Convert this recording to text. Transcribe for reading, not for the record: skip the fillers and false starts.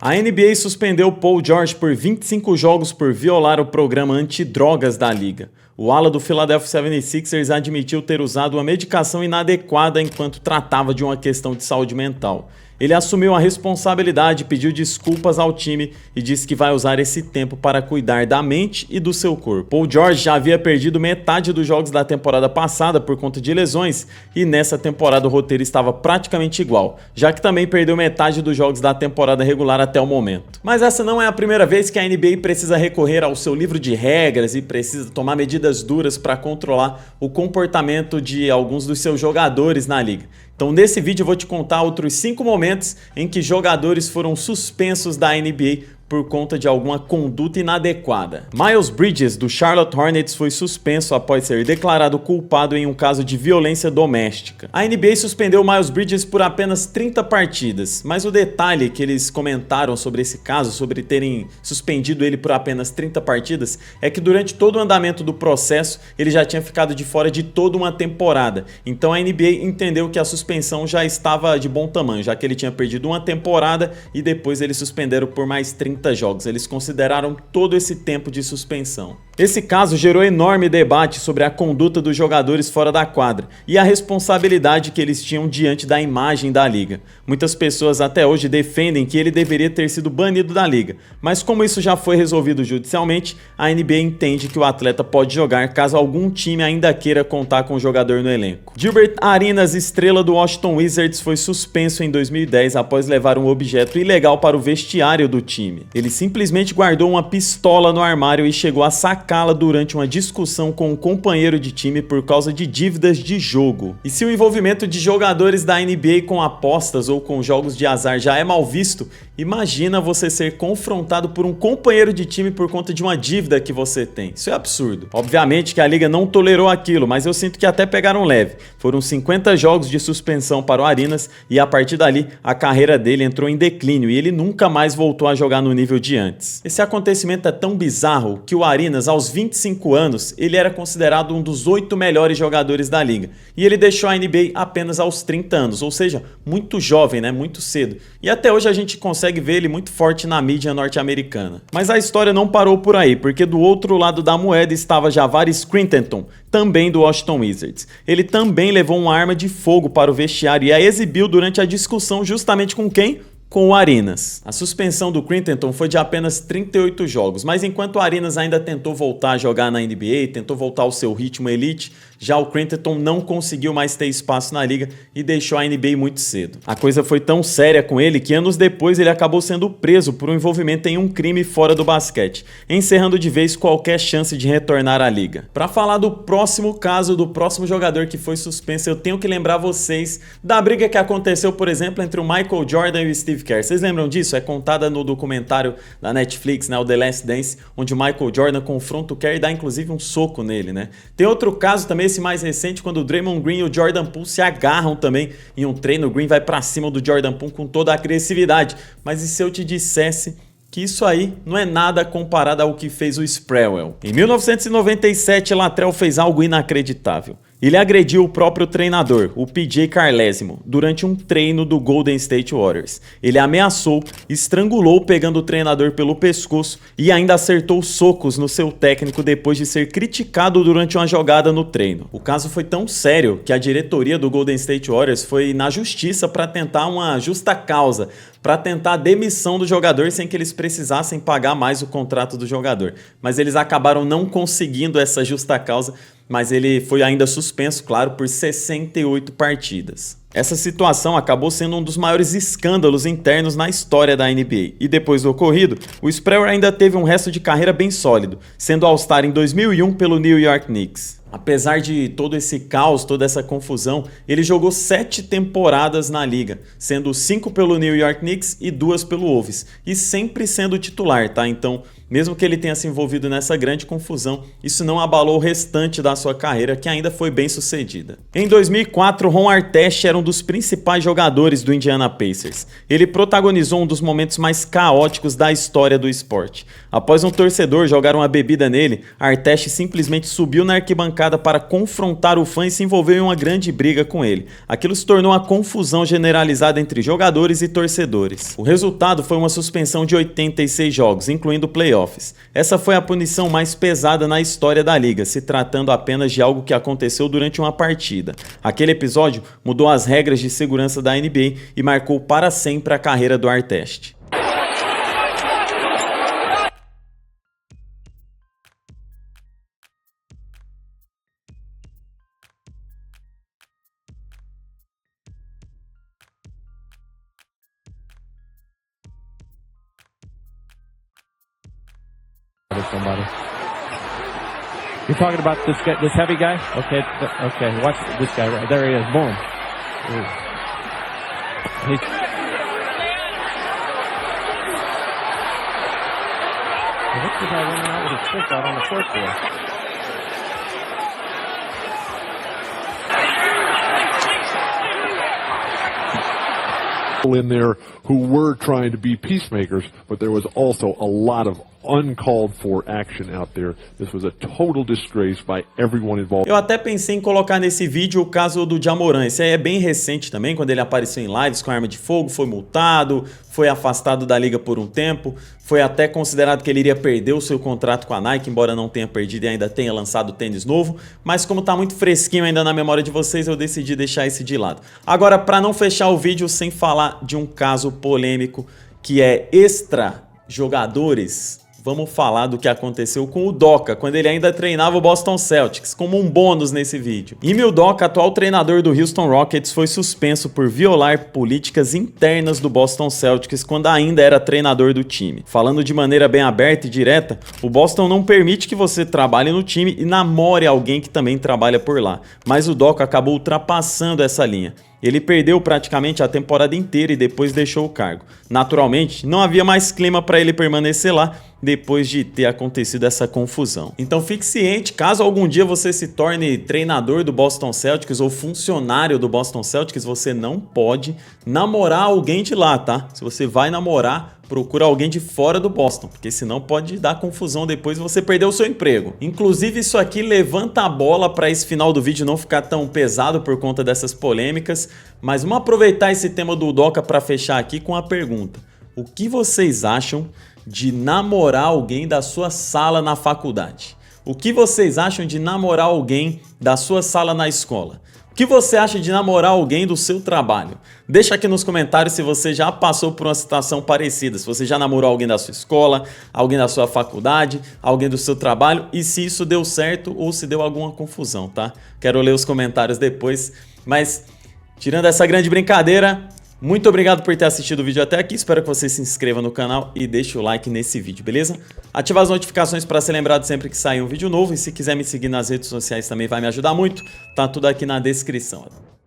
A NBA suspendeu Paul George por 25 jogos por violar o programa antidrogas da liga. O ala do Philadelphia 76ers admitiu ter usado uma medicação inadequada enquanto tratava de uma questão de saúde mental. Ele assumiu a responsabilidade, pediu desculpas ao time e disse que vai usar esse tempo para cuidar da mente e do seu corpo. Paul George já havia perdido metade dos jogos da temporada passada por conta de lesões e nessa temporada o roteiro estava praticamente igual, já que também perdeu metade dos jogos da temporada regular até o momento. Mas essa não é a primeira vez que a NBA precisa recorrer ao seu livro de regras e precisa tomar medidas duras para controlar o comportamento de alguns dos seus jogadores na liga. Então nesse vídeo eu vou te contar outros 5 momentos em que jogadores foram suspensos da NBA por conta de alguma conduta inadequada. Miles Bridges, do Charlotte Hornets, foi suspenso após ser declarado culpado em um caso de violência doméstica. A NBA suspendeu Miles Bridges por apenas 30 partidas, mas o detalhe que eles comentaram sobre esse caso, sobre terem suspendido ele por apenas 30 partidas, é que durante todo o andamento do processo, ele já tinha ficado de fora de toda uma temporada. Então a NBA entendeu que a suspensão já estava de bom tamanho, já que ele tinha perdido uma temporada e depois eles suspenderam por mais 30 jogos. Eles consideraram todo esse tempo de suspensão. Esse caso gerou enorme debate sobre a conduta dos jogadores fora da quadra e a responsabilidade que eles tinham diante da imagem da liga. Muitas pessoas até hoje defendem que ele deveria ter sido banido da liga, mas como isso já foi resolvido judicialmente, a NBA entende que o atleta pode jogar caso algum time ainda queira contar com o jogador no elenco. Gilbert Arenas, estrela do Washington Wizards, foi suspenso em 2010 após levar um objeto ilegal para o vestiário do time. Ele simplesmente guardou uma pistola no armário e chegou a sacá-la durante uma discussão com um companheiro de time por causa de dívidas de jogo. E se o envolvimento de jogadores da NBA com apostas ou com jogos de azar já é mal visto, imagina você ser confrontado por um companheiro de time por conta de uma dívida que você tem. Isso é absurdo. Obviamente que a liga não tolerou aquilo, mas eu sinto que até pegaram leve. Foram 50 jogos de suspensão para o Arenas e a partir dali a carreira dele entrou em declínio e ele nunca mais voltou a jogar no nível de antes. Esse acontecimento é tão bizarro que o Arenas, aos 25 anos, ele era considerado um dos 8 melhores jogadores da liga e ele deixou a NBA apenas aos 30 anos, ou seja, muito jovem, né? Muito cedo. E até hoje a gente consegue ver ele muito forte na mídia norte-americana. Mas a história não parou por aí, porque do outro lado da moeda estava Javaris Crittenton, também do Washington Wizards. Ele também levou uma arma de fogo para o vestiário e a exibiu durante a discussão justamente com quem? Com o Arenas. A suspensão do Crittenton foi de apenas 38 jogos, mas enquanto o Arenas ainda tentou voltar a jogar na NBA, tentou voltar ao seu ritmo elite, já o Crittenton não conseguiu mais ter espaço na liga e deixou a NBA muito cedo. A coisa foi tão séria com ele que anos depois ele acabou sendo preso por um envolvimento em um crime fora do basquete, encerrando de vez qualquer chance de retornar à liga. Para falar do próximo caso, do próximo jogador que foi suspenso, eu tenho que lembrar vocês da briga que aconteceu, por exemplo, entre o Michael Jordan e o Steve Kerr. Vocês lembram disso? É contada no documentário da Netflix, né, o The Last Dance, onde o Michael Jordan confronta o Kerr e dá inclusive um soco nele, né? Tem outro caso também, esse mais recente, quando o Draymond Green e o Jordan Poole se agarram também em um treino. O Green vai pra cima do Jordan Poole com toda a agressividade. Mas e se eu te dissesse que isso aí não é nada comparado ao que fez o Sprewell? Em 1997, Latrell fez algo inacreditável. Ele agrediu o próprio treinador, o PJ Carlesimo, durante um treino do Golden State Warriors. Ele ameaçou, estrangulou pegando o treinador pelo pescoço e ainda acertou socos no seu técnico depois de ser criticado durante uma jogada no treino. O caso foi tão sério que a diretoria do Golden State Warriors foi na justiça para tentar uma justa causa, para tentar a demissão do jogador sem que eles precisassem pagar mais o contrato do jogador. Mas eles acabaram não conseguindo essa justa causa, mas ele foi ainda suspenso, claro, por 68 partidas. Essa situação acabou sendo um dos maiores escândalos internos na história da NBA. E depois do ocorrido, o Sprewell ainda teve um resto de carreira bem sólido, sendo All-Star em 2001 pelo New York Knicks. Apesar de todo esse caos, toda essa confusão, ele jogou 7 temporadas na liga, sendo 5 pelo New York Knicks e 2 pelo Wolves, e sempre sendo titular, tá? Então, mesmo que ele tenha se envolvido nessa grande confusão, isso não abalou o restante da sua carreira, que ainda foi bem sucedida. Em 2004, Ron Artest era era um dos principais jogadores do Indiana Pacers. Ele protagonizou um dos momentos mais caóticos da história do esporte. Após um torcedor jogar uma bebida nele, Artesh simplesmente subiu na arquibancada para confrontar o fã e se envolveu em uma grande briga com ele. Aquilo se tornou uma confusão generalizada entre jogadores e torcedores. O resultado foi uma suspensão de 86 jogos, incluindo playoffs. Essa foi a punição mais pesada na história da liga, se tratando apenas de algo que aconteceu durante uma partida. Aquele episódio mudou as regras de segurança da NBA e marcou para sempre a carreira do Artesh. Somebody. You're talking about this guy, this heavy guy? Okay, okay. Watch this guy. Right there he is. Boom. He's what's the guy running out with his fist out on the court for? In there who were trying to be peacemakers, but there was also a lot of uncalled for action out there. This was a total disgrace by everyone involved. Eu até pensei em colocar nesse vídeo o caso do Ja Morant. Esse aí é bem recente também, quando ele apareceu em lives com arma de fogo, foi multado, foi afastado da liga por um tempo, foi até considerado que ele iria perder o seu contrato com a Nike, embora não tenha perdido e ainda tenha lançado tênis novo, mas como tá muito fresquinho ainda na memória de vocês, eu decidi deixar esse de lado. Agora, para não fechar o vídeo sem falar de um caso polêmico que é extra jogadores, vamos falar do que aconteceu com o Udoka, quando ele ainda treinava o Boston Celtics, como um bônus nesse vídeo. Ime Udoka, atual treinador do Houston Rockets, foi suspenso por violar políticas internas do Boston Celtics quando ainda era treinador do time. Falando de maneira bem aberta e direta, o Boston não permite que você trabalhe no time e namore alguém que também trabalha por lá, mas o Udoka acabou ultrapassando essa linha. Ele perdeu praticamente a temporada inteira e depois deixou o cargo. Naturalmente, não havia mais clima para ele permanecer lá depois de ter acontecido essa confusão. Então fique ciente, caso algum dia você se torne treinador do Boston Celtics ou funcionário do Boston Celtics, você não pode namorar alguém de lá, tá? Se você vai namorar, procura alguém de fora do Boston, porque senão pode dar confusão depois e você perder o seu emprego. Inclusive isso aqui levanta a bola para esse final do vídeo não ficar tão pesado por conta dessas polêmicas, mas vamos aproveitar esse tema do Udoka para fechar aqui com a pergunta: o que vocês acham de namorar alguém da sua sala na faculdade? O que vocês acham de namorar alguém da sua sala na escola? O que você acha de namorar alguém do seu trabalho? Deixa aqui nos comentários se você já passou por uma situação parecida, se você já namorou alguém da sua escola, alguém da sua faculdade, alguém do seu trabalho e se isso deu certo ou se deu alguma confusão, tá? Quero ler os comentários depois, mas tirando essa grande brincadeira, muito obrigado por ter assistido o vídeo até aqui, espero que você se inscreva no canal e deixe o like nesse vídeo, beleza? Ativa as notificações para ser lembrado sempre que sair um vídeo novo e se quiser me seguir nas redes sociais também vai me ajudar muito, tá tudo aqui na descrição.